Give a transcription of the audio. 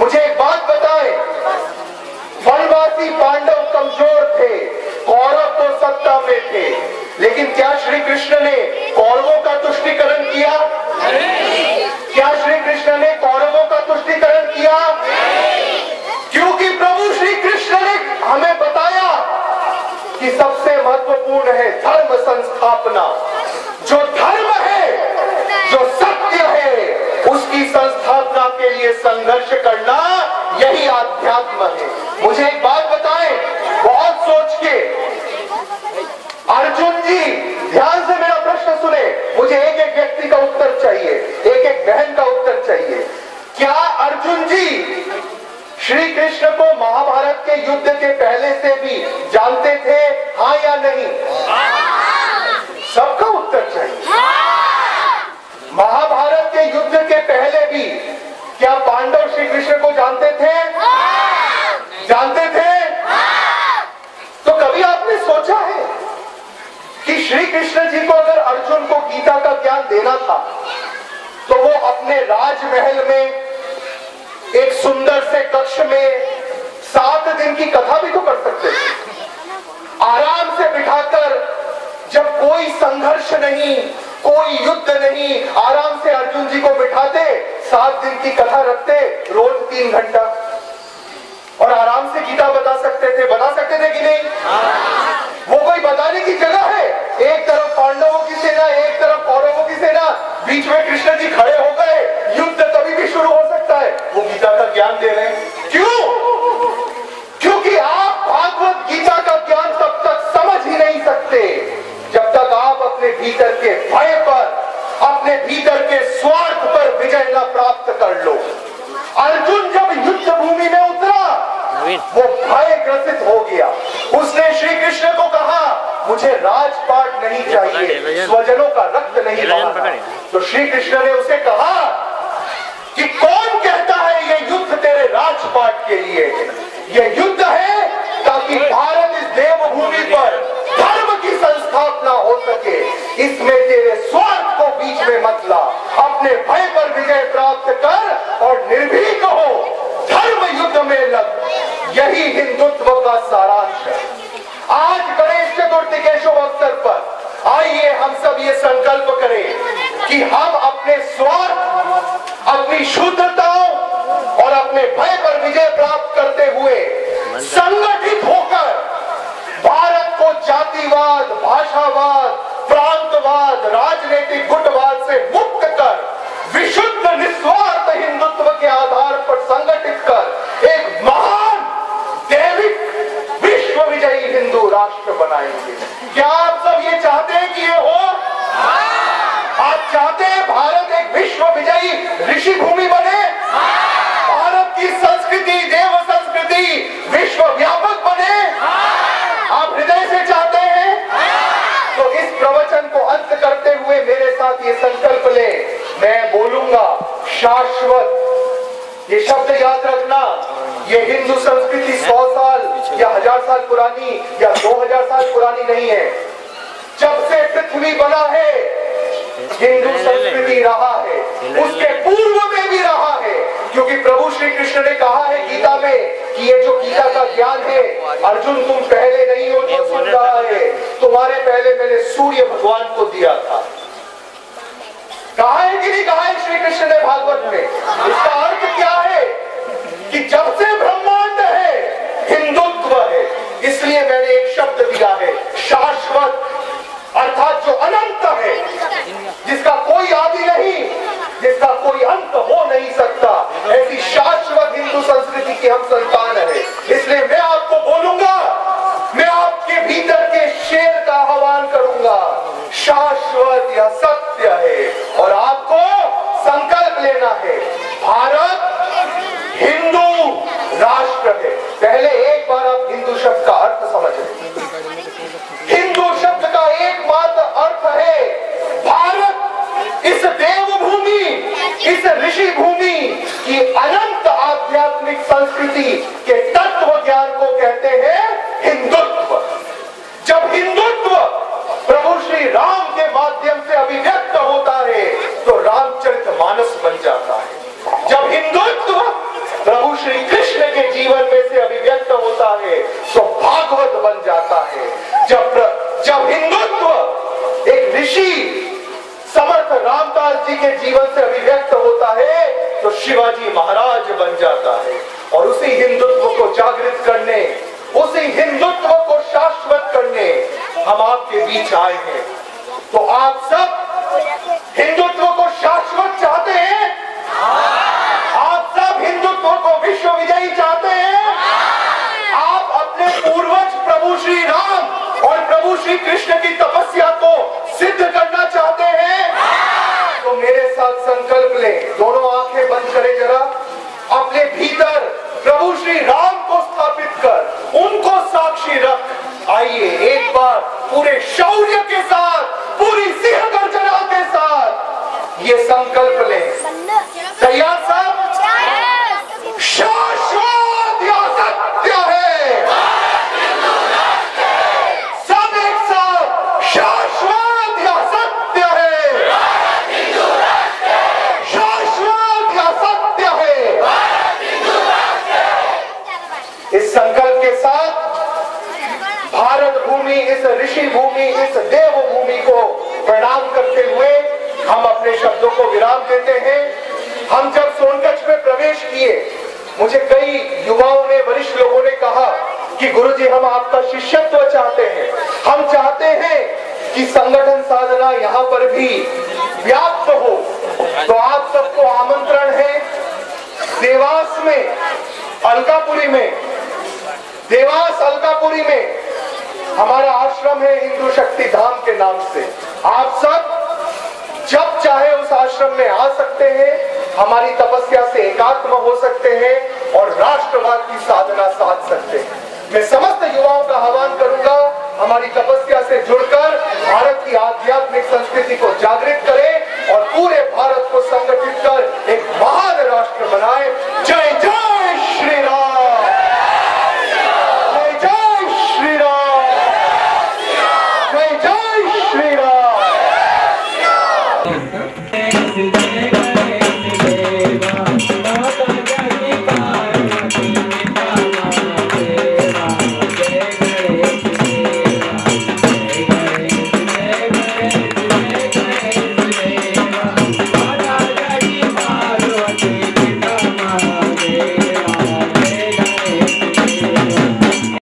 मुझे एक बात बताएं, वनवासी पांडव कमजोर थे, कौरव तो सत्ता में थे, लेकिन क्या श्री कृष्ण ने कौरवों का तुष्टीकरण किया? क्या श्री कृष्ण ने कौरवों का तुष्टीकरण किया? क्योंकि प्रभु श्री कृष्ण ने हमें बताया कि सबसे महत्वपूर्ण है धर्म संस्थापना। जो धर्म है, जो सत्य है, उसकी संस्थापना के लिए संघर्ष करना, यही आध्यात्म है। मुझे एक बात बताएं, बहुत सोच के, अर्जुन जी ध्यान से मेरा प्रश्न सुने, मुझे एक एक व्यक्ति का उत्तर चाहिए, एक एक बहन का उत्तर चाहिए। क्या अर्जुन जी श्री कृष्ण को महाभारत के युद्ध के पहले से भी जानते थे, हाँ या नहीं? सबका उत्तर चाहिए। महाभारत के युद्ध के पहले भी क्या पांडव श्री कृष्ण को जानते थे? जानते थे? तो कभी आपने सोचा है कि श्री कृष्ण जी को अगर अर्जुन को गीता का ज्ञान देना था तो वो अपने राजमहल में एक सुंदर से कक्ष में 7 दिन की कथा भी तो कर सकते थे। आराम से बिठाकर, जब कोई संघर्ष नहीं, कोई युद्ध नहीं, आराम से अर्जुन जी को बिठाते, 7 दिन की कथा रखते, रोज 3 घंटा, और आराम से गीता बता सकते थे। बता सकते थे कि नहीं? वो कोई बताने की जगह है? एक तरफ पांडवों की सेना, एक तरफ कौरवों की सेना, बीच में कृष्ण जी खड़े हो गए, युद्ध कभी भी शुरू हो सकता है, वो गीता का ज्ञान दे रहे हैं। क्यों? क्योंकि आप भागवत गीता का ज्ञान तब तक समझ ही नहीं सकते जब तक आप अपने भीतर के भय पर, अपने भीतर के स्वार्थ पर विजय न प्राप्त कर लो। अर्जुन जब युद्ध भूमि में उतरा, वो भय ग्रसित हो गया। उसने श्री कृष्ण को कहा, मुझे राजपाट नहीं चाहिए, स्वजनों का रक्त नहीं बहाना। तो श्री कृष्ण ने उसे कहा कि कौन कहता है ये युद्ध तेरे राजपाट के लिए? ये युद्ध है ताकि भारत इस देवभूमि पर धर्म की संस्थापना हो सके। इसमें तेरे स्वार्थ को बीच में मत ला, अपने भय पर विजय प्राप्त कर और निर्भीक हो, धर्म युद्ध में लग। यही हिंदुत्व का सारांश है। आज गणेश चतुर्थी के शुभ अवसर पर आइए हम सब ये संकल्प करें कि हम अपने स्वार्थ, अपनी शुद्धताओं और अपने भय पर विजय प्राप्त करते हुए संगठित होकर भारत को जातिवाद, भाषावाद, प्रांतवाद, राजनीतिक गुटवाद से मुक्त कर विशुद्ध निस्वार्थ हिंदुत्व के आधार पर संगठित कर एक महान दैविक विश्व विजयी हिंदू राष्ट्र बनाएंगे। क्या आप सब ये चाहते हैं कि ये हो? आप चाहते हैं भारत एक विश्व विजयी ऋषि भूमि बने? भारत की संस्कृति, देव संस्कृति विश्व व्यापक बने? आप हृदय से चाहते हैं? तो इस प्रवचन को अंत करते हुए मेरे साथ ये संकल्प ले, मैं बोलूंगा शाश्वत। ये शब्द याद रखना, ये हिंदू संस्कृति 100 साल या 1000 साल पुरानी या 2000 साल पुरानी नहीं है। जब से पृथ्वी बना है हिंदू संस्कृति रहा है, उसके पूर्व में भी रहा है। क्योंकि प्रभु श्री कृष्ण ने कहा है गीता में कि ये जो गीता का ज्ञान है, अर्जुन तुम पहले नहीं हो जो सुन रहा है, तुम्हारे पहले मैंने सूर्य भगवान को दिया था। कहा है कि नहीं कहा है श्री कृष्ण ने भागवत में? इसका अर्थ क्या है कि जब से ब्रह्मांड है हिंदुत्व है, इसलिए मैंने एक शब्द दिया है शाश्वत, अर्थात जो अनंत है, जिसका कोई आदि नहीं, जिसका कोई अंत हो नहीं सकता, ऐसी शाश्वत हिंदू संस्कृति की हम संतान है। इसलिए मैं आपको बोलूंगा, मैं आपके भीतर के शेर का आह्वान करूंगा, शाश्वत या सत्य है, और आपको संकल्प लेना है भारत हिंदू राष्ट्र है। पहले एक बार आप हिंदू शब्द का अर्थ समझ लें। हिंदू शब्द का एकमात्र अर्थ है भारत इस देवभूमि, इस ऋषि भूमि की अनंत आध्यात्मिक संस्कृति के तत्व ज्ञान को कहते हैं हिंदुत्व। जब हिंदुत्व प्रभु श्री राम के माध्यम से अभिव्यक्त होता है तो रामचरितमानस बन जाता है। जब हिंदुत्व प्रभु प्रभु श्री कृष्ण के जीवन में से अभिव्यक्त होता है तो भागवत बन जाता है। जब हिंदुत्व एक ऋषि समर्थ रामदास जी के जीवन से अभिव्यक्त होता है तो शिवाजी महाराज बन जाता है। और उसी हिंदुत्व को जागृत करने, उसी हिंदुत्व को शाश्वत करने हम आपके बीच आए हैं। तो आप सब हिंदुत्व को शाश्वत चाहते हैं? आप सब हिंदुत्व को विश्व विजयी चाहते हैं? आप अपने पूर्वज प्रभु श्री राम और प्रभु श्री कृष्ण की तपस्या को सिद्ध करना चाहते हैं? तो मेरे साथ संकल्प लें, दोनों आंखें बंद करें जरा, अपने भीतर प्रभु श्री राम को स्थापित कर उनको साक्षी रख आइए एक बार पूरे शौर्य के साथ, पूरी सिंह गर्जना के साथ ये संकल्प लें। तैयार सब? शाश्वत या सत्य है? सब एक साथ, शाश्वत या सत्य है? शाश्वत या सत्य है? इस संकल्प के साथ भारत भूमि, इस ऋषि भूमि, इस देव भूमि को प्रणाम करते हुए हम अपने शब्दों को विराम देते हैं। हम जब सोनकच्छ में प्रवेश किए, मुझे कई युवाओं ने, वरिष्ठ लोगों ने कहा कि गुरुजी हम आपका शिष्यत्व चाहते हैं, हम चाहते हैं कि संगठन साधना यहाँ पर भी व्याप्त हो। तो आप सबको आमंत्रण है, देवास में, अलकापुरी में, देवास अलकापुरी में हमारा आश्रम है हिंदू शक्ति धाम के नाम से। आप सब जब चाहे उस आश्रम में आ सकते हैं, हमारी तपस्या से एकात्म हो सकते हैं और राष्ट्रवाद की साधना साध सकते हैं। मैं समस्त युवाओं का आह्वान करूंगा हमारी तपस्या से जुड़कर भारत की आध्यात्मिक संस्कृति को जागृत